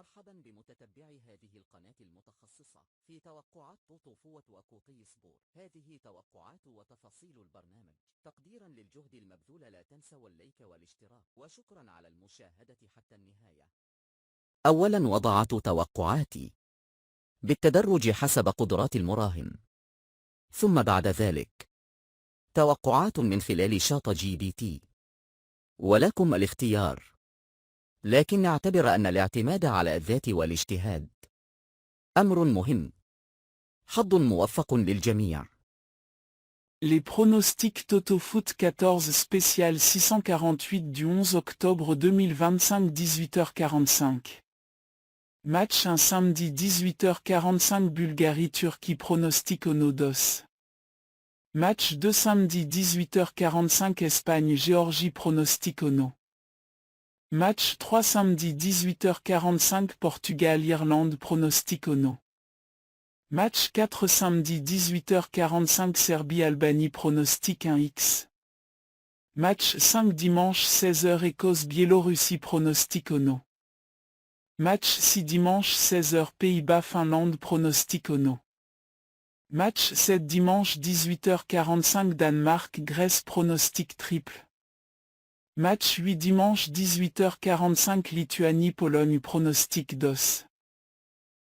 مرحبا بمتتبعي هذه القناة المتخصصة في توقعات طوطوفوة وكوطي سبور. هذه توقعات وتفاصيل البرنامج تقديرا للجهد المبذول. لا تنسوا اللايك والاشتراك، وشكرا على المشاهدة حتى النهاية. أولا وضعت توقعاتي بالتدرج حسب قدرات المراهن، ثم بعد ذلك توقعات من خلال شات جي بي تي، ولكم الاختيار، لكن اعتبر أن الاعتماد على الذات والاجتهاد أمر مهم. حظ موفق للجميع. Les pronostics Toto-Foot 14 spécial 648 du 11 octobre 2025 18h45. Match un samedi 18h45 Bulgarie-Turquie pronostic Onodos. Match 2 samedi 18h45 Espagne-Géorgie pronostic Ono. Match 3 samedi 18h45 Portugal-Irlande pronostic Ono. Match 4 samedi 18h45 Serbie-Albanie pronostic 1x. Match 5 dimanche 16h Écosse-Biélorussie pronostic Ono. Match 6 dimanche 16h Pays-Bas-Finlande pronostic Ono. Match 7 dimanche 18h45 Danemark-Grèce pronostic triple. Match 8 dimanche 18h45 Lituanie-Pologne pronostic DOS.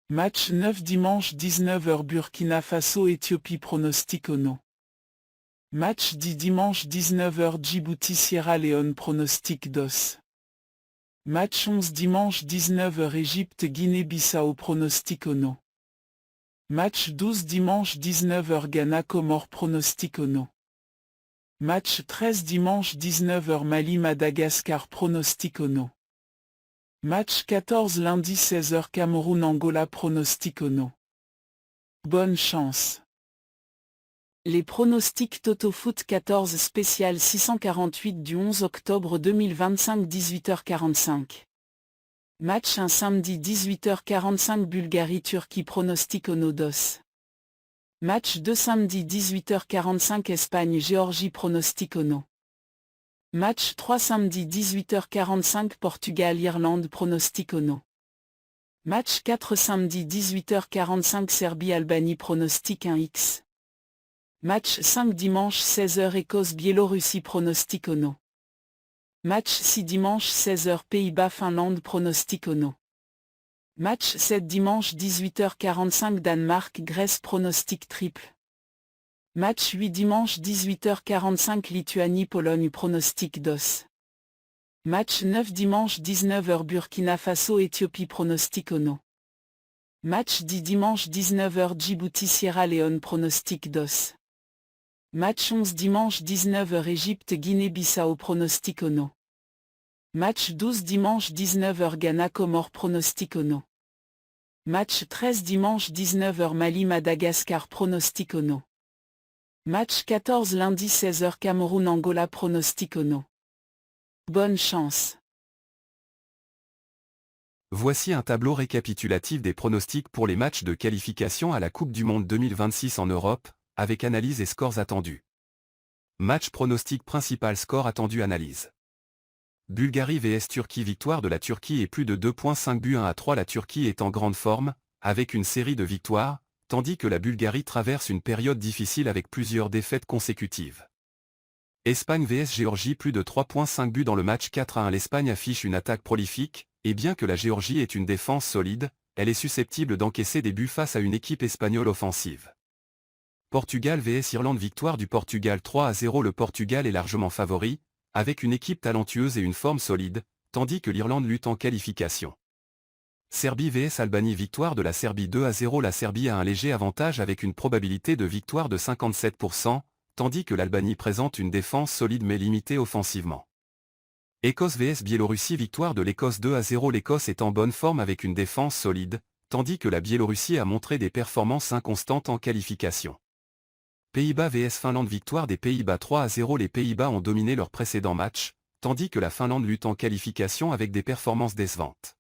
Match 9 dimanche 19h Burkina Faso-Éthiopie pronostic Ono. Match 10 dimanche 19h Djibouti-Sierra Leone pronostic DOS. Match 11 dimanche 19h Égypte-Guinée-Bissau pronostic Ono. Match 12 dimanche 19h Ghana-Comores pronostic Ono. Match 13 dimanche 19h Mali-Madagascar pronostic Ono. Match 14 lundi 16h Cameroun-Angola pronostic Ono. Bonne chance. Les pronostics Toto-Foot 14 spécial 648 du 11 octobre 2025 18h45. Match un samedi 18h45 Bulgarie-Turquie pronostic Onodos. Match 2 samedi 18h45 Espagne-Géorgie pronostic Ono. Match 3 samedi 18h45 Portugal-Irlande pronostic Ono. Match 4 samedi 18h45 Serbie-Albanie pronostic 1x. Match 5 dimanche 16h Écosse-Biélorussie pronostic Ono. Match 6 dimanche 16h Pays-Bas-Finlande pronostic Ono. Match 7 dimanche 18h45 Danemark-Grèce pronostic triple. Match 8 dimanche 18h45 Lituanie-Pologne pronostic DOS. Match 9 dimanche 19h Burkina Faso-Éthiopie pronostic Ono. Match 10 dimanche 19h Djibouti-Sierra Leone pronostic DOS. Match 11 dimanche 19h Égypte-Guinée-Bissau pronostic Ono. Match 12 dimanche 19h Ghana-Comores pronostic Ono. Match 13 dimanche 19h Mali-Madagascar pronostic Ono. Match 14 lundi 16h Cameroun-Angola pronostic Ono. Bonne chance. Voici un tableau récapitulatif des pronostics pour les matchs de qualification à la Coupe du Monde 2026 en Europe, avec analyse et scores attendus. Match pronostic principal, score attendu, analyse. Bulgarie vs Turquie, victoire de la Turquie et plus de 2.5 buts 1-3. La Turquie est en grande forme, avec une série de victoires, tandis que la Bulgarie traverse une période difficile avec plusieurs défaites consécutives. Espagne vs Géorgie, plus de 3.5 buts dans le match 4-1. L'Espagne affiche une attaque prolifique, et bien que la Géorgie ait une défense solide, elle est susceptible d'encaisser des buts face à une équipe espagnole offensive. Portugal vs Irlande, victoire du Portugal 3-0. Le Portugal est largement favori, avec une équipe talentueuse et une forme solide, tandis que l'Irlande lutte en qualification. Serbie vs Albanie, victoire de la Serbie 2-0. La Serbie a un léger avantage avec une probabilité de victoire de 57%, tandis que l'Albanie présente une défense solide mais limitée offensivement. Écosse vs Biélorussie, victoire de l'Écosse 2-0. L'Écosse est en bonne forme avec une défense solide, tandis que la Biélorussie a montré des performances inconstantes en qualification. Pays-Bas vs Finlande, victoire des Pays-Bas 3-0. Les Pays-Bas ont dominé leur précédent match, tandis que la Finlande lutte en qualification avec des performances décevantes.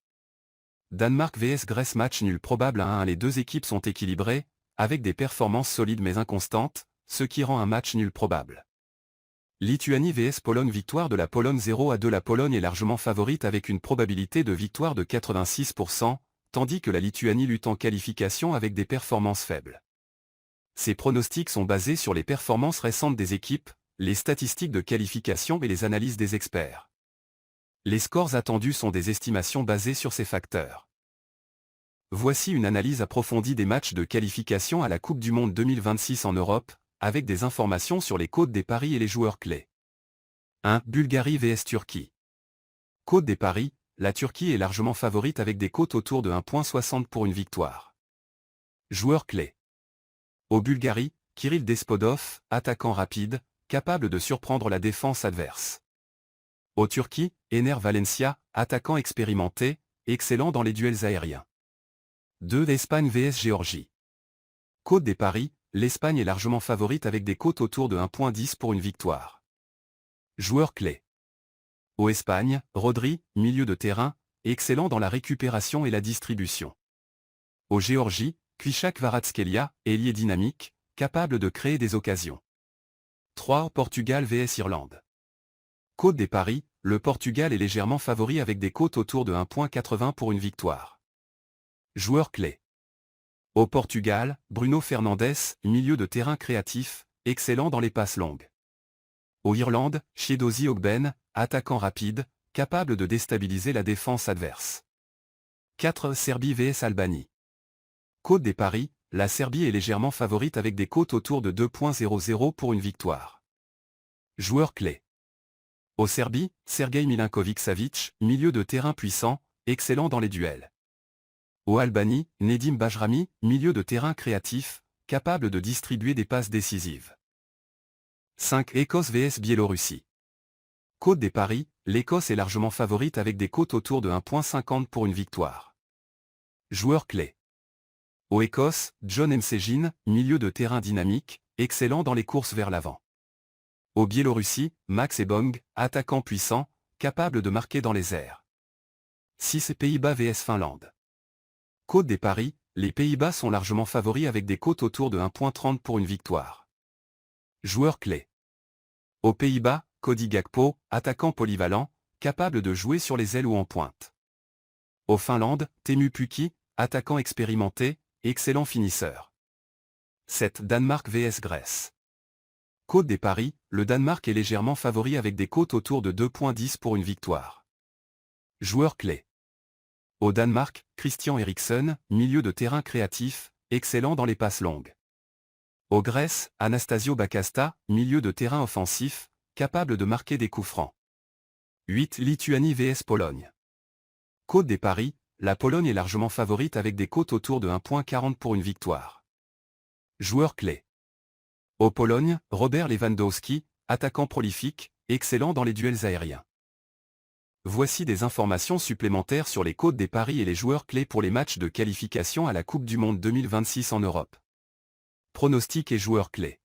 Danemark vs Grèce, match nul probable 1-1. Les deux équipes sont équilibrées, avec des performances solides mais inconstantes, ce qui rend un match nul probable. Lituanie vs Pologne, victoire de la Pologne 0-2. La Pologne est largement favorite avec une probabilité de victoire de 86%, tandis que la Lituanie lutte en qualification avec des performances faibles. Ces pronostics sont basés sur les performances récentes des équipes, les statistiques de qualification et les analyses des experts. Les scores attendus sont des estimations basées sur ces facteurs. Voici une analyse approfondie des matchs de qualification à la Coupe du Monde 2026 en Europe, avec des informations sur les cotes des paris et les joueurs clés. 1. Bulgarie vs Turquie. Cote des paris, la Turquie est largement favorite avec des cotes autour de 1,60 pour une victoire. Joueurs clés. Au Bulgarie, Kirill Despodov, attaquant rapide, capable de surprendre la défense adverse. Au Turquie, Ener Valencia, attaquant expérimenté, excellent dans les duels aériens. 2. Espagne vs Géorgie. Cote des paris, l'Espagne est largement favorite avec des cotes autour de 1,10 pour une victoire. Joueurs clés. Au Espagne, Rodri, milieu de terrain, excellent dans la récupération et la distribution. Au Géorgie, Kvichak Kvaratskhelia, ailier dynamique, capable de créer des occasions. 3. Portugal vs Irlande. Cote des paris, le Portugal est légèrement favori avec des cotes autour de 1,80 pour une victoire. Joueurs clés. Au Portugal, Bruno Fernandes, milieu de terrain créatif, excellent dans les passes longues. Au Irlande, Chiedozie Ogben, attaquant rapide, capable de déstabiliser la défense adverse. 4. Serbie vs Albanie. Cote des paris, la Serbie est légèrement favorite avec des cotes autour de 2,00 pour une victoire. Joueurs clés. Au Serbie, Sergej Milinković-Savić, milieu de terrain puissant, excellent dans les duels. Au Albanie, Nedim Bajrami, milieu de terrain créatif, capable de distribuer des passes décisives. 5. Écosse vs Biélorussie. Cote des paris, l'Écosse est largement favorite avec des cotes autour de 1,50 pour une victoire. Joueurs clés. Au Écosse, John Mcginn, milieu de terrain dynamique, excellent dans les courses vers l'avant. Au Biélorussie, Max Ebong, attaquant puissant, capable de marquer dans les airs. 6. Pays-Bas vs Finlande. Cote des paris, les Pays-Bas sont largement favoris avec des cotes autour de 1,30 pour une victoire. Joueurs clés. Aux Pays-Bas, Cody Gakpo, attaquant polyvalent, capable de jouer sur les ailes ou en pointe. Au Finlande, Teemu Pukki, attaquant expérimenté, excellent finisseur. 7. Danemark vs Grèce. Cote des paris, le Danemark est légèrement favori avec des cotes autour de 2,10 pour une victoire. Joueurs clés. Au Danemark, Christian Eriksen, milieu de terrain créatif, excellent dans les passes longues. Au Grèce, Anastasio Bakasta, milieu de terrain offensif, capable de marquer des coups francs. 8. Lituanie vs Pologne. Cote des paris, la Pologne est largement favorite avec des cotes autour de 1,40 pour une victoire. Joueurs clés. Au Pologne, Robert Lewandowski, attaquant prolifique, excellent dans les duels aériens. Voici des informations supplémentaires sur les cotes des paris et les joueurs clés pour les matchs de qualification à la Coupe du Monde 2026 en Europe. Pronostics et joueurs clés.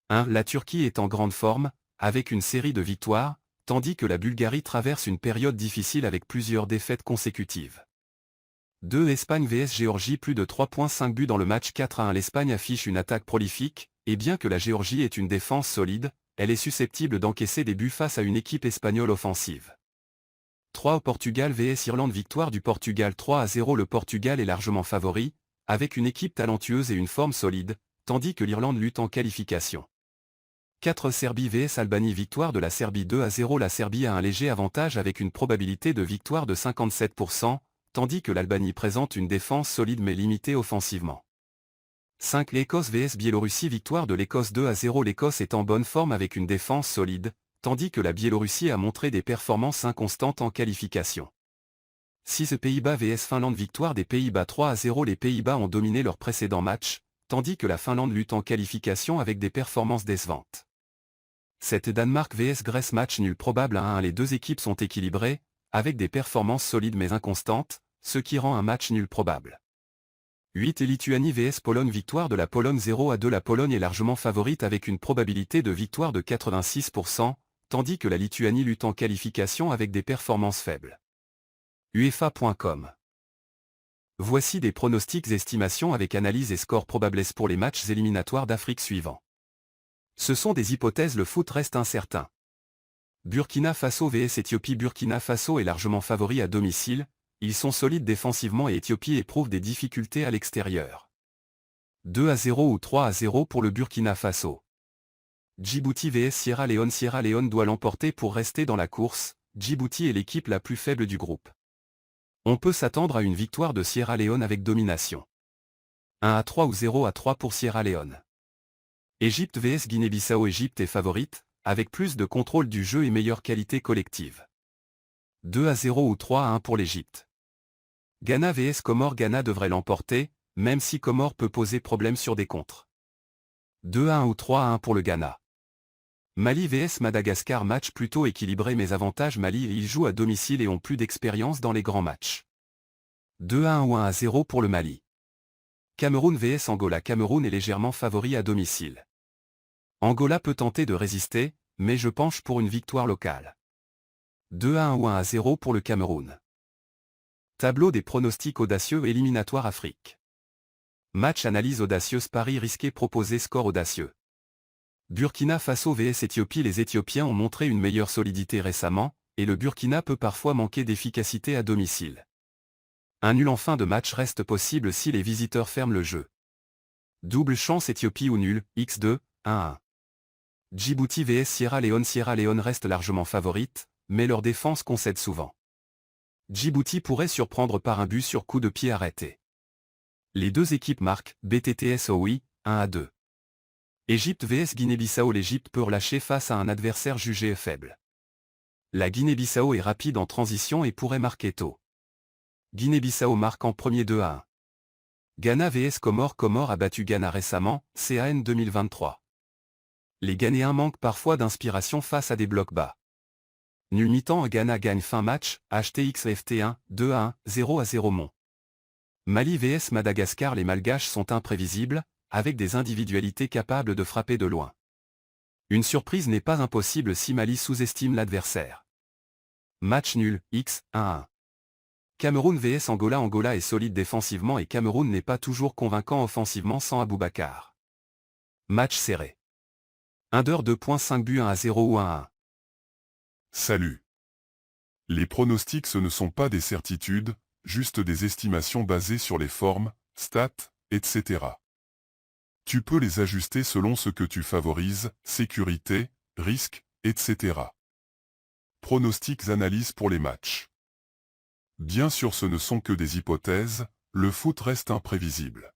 1. La Turquie est en grande forme, avec une série de victoires, tandis que la Bulgarie traverse une période difficile avec plusieurs défaites consécutives. 2. Espagne vs Géorgie, plus de 3,5 buts dans le match 4-1. L'Espagne affiche une attaque prolifique, et bien que la Géorgie ait une défense solide, elle est susceptible d'encaisser des buts face à une équipe espagnole offensive. 3. Au Portugal vs Irlande, victoire du Portugal 3-0. Le Portugal est largement favori, avec une équipe talentueuse et une forme solide, tandis que l'Irlande lutte en qualification. 4. Serbie vs Albanie, victoire de la Serbie 2-0. La Serbie a un léger avantage avec une probabilité de victoire de 57%, tandis que l'Albanie présente une défense solide mais limitée offensivement. 5. L'Écosse vs Biélorussie, victoire de l'Écosse 2-0. L'Écosse est en bonne forme avec une défense solide, tandis que la Biélorussie a montré des performances inconstantes en qualification. 6. Pays-Bas vs Finlande, victoire des Pays-Bas 3-0. Les Pays-Bas ont dominé leur précédent match, tandis que la Finlande lutte en qualification avec des performances décevantes. 7. Danemark vs Grèce, match nul probable à 1. Les deux équipes sont équilibrées, avec des performances solides mais inconstantes, ce qui rend un match nul probable. 8. Lituanie vs Pologne, victoire de la Pologne 0-2. La Pologne est largement favorite avec une probabilité de victoire de 86%, tandis que la Lituanie lutte en qualification avec des performances faibles. UEFA.com. Voici des pronostics estimations avec analyse et score probables pour les matchs éliminatoires d'Afrique suivants. Ce sont des hypothèses, le foot reste incertain. Burkina Faso vs Éthiopie. Burkina Faso est largement favori à domicile, Ils sont solides défensivement et Éthiopie éprouve des difficultés à l'extérieur. 2-0 ou 3-0 pour le Burkina Faso. Djibouti vs Sierra Leone. Sierra Leone doit l'emporter pour rester dans la course. Djibouti est l'équipe la plus faible du groupe. On peut s'attendre à une victoire de Sierra Leone avec domination. 1-3 ou 0-3 pour Sierra Leone. Égypte vs Guinée-Bissau. Égypte est favorite, avec plus de contrôle du jeu et meilleure qualité collective. 2-0 ou 3-1 pour l'Égypte. Ghana vs Comores. Ghana devrait l'emporter, même si Comores peut poser problème sur des contres. 2-1 ou 3-1 pour le Ghana. Mali vs Madagascar. Match plutôt équilibré mais avantage Mali. Ils jouent à domicile et ont plus d'expérience dans les grands matchs. 2-1 ou 1-0 pour le Mali. Cameroun vs Angola. Cameroun est légèrement favori à domicile. Angola peut tenter de résister, mais je penche pour une victoire locale. 2-1 ou 1-0 pour le Cameroun. Tableau des pronostics audacieux éliminatoires Afrique. Match analyse audacieuse. Paris risqué proposé score audacieux. Burkina Faso vs Éthiopie. Les Éthiopiens ont montré une meilleure solidité récemment, et le Burkina peut parfois manquer d'efficacité à domicile. Un nul en fin de match reste possible si les visiteurs ferment le jeu. Double chance Éthiopie ou nul, x2, 1-1. Djibouti vs Sierra Leone. Sierra Leone reste largement favorite, mais leur défense concède souvent. Djibouti pourrait surprendre par un but sur coup de pied arrêté. Les deux équipes marquent, BTTSOI, 1-2. Égypte vs Guinée-Bissau. L'Égypte peut relâcher face à un adversaire jugé faible. La Guinée-Bissau est rapide en transition et pourrait marquer tôt. Guinée-Bissau marque en premier 2-1. Ghana vs Comores. Comores a battu Ghana récemment, CAN 2023. Les Ghanéens manquent parfois d'inspiration face à des blocs bas. Nul mi-temps. Ghana gagne fin match, HTXFT1, 2-1, 0-0 Mont. Mali vs Madagascar. Les Malgaches sont imprévisibles, avec des individualités capables de frapper de loin. Une surprise n'est pas impossible si Mali sous-estime l'adversaire. Match nul, X, 1-1. Cameroun vs Angola. Angola est solide défensivement et Cameroun n'est pas toujours convaincant offensivement sans Aboubacar. Match serré. Under 2.5 buts 1-0 ou 1-1. Salut. Les pronostics ce ne sont pas des certitudes, juste des estimations basées sur les formes, stats, etc. Tu peux les ajuster selon ce que tu favorises, sécurité, risque, etc. Pronostics analyse pour les matchs. Bien sûr ce ne sont que des hypothèses, le foot reste imprévisible.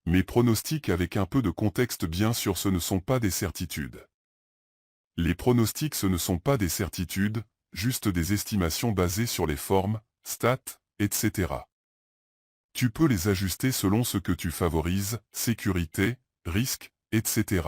Mes pronostics avec un peu de contexte bien sûr ce ne sont pas des certitudes. Les pronostics ce ne sont pas des certitudes, juste des estimations basées sur les formes, stats, etc. Tu peux les ajuster selon ce que tu favorises, sécurité, risque, etc.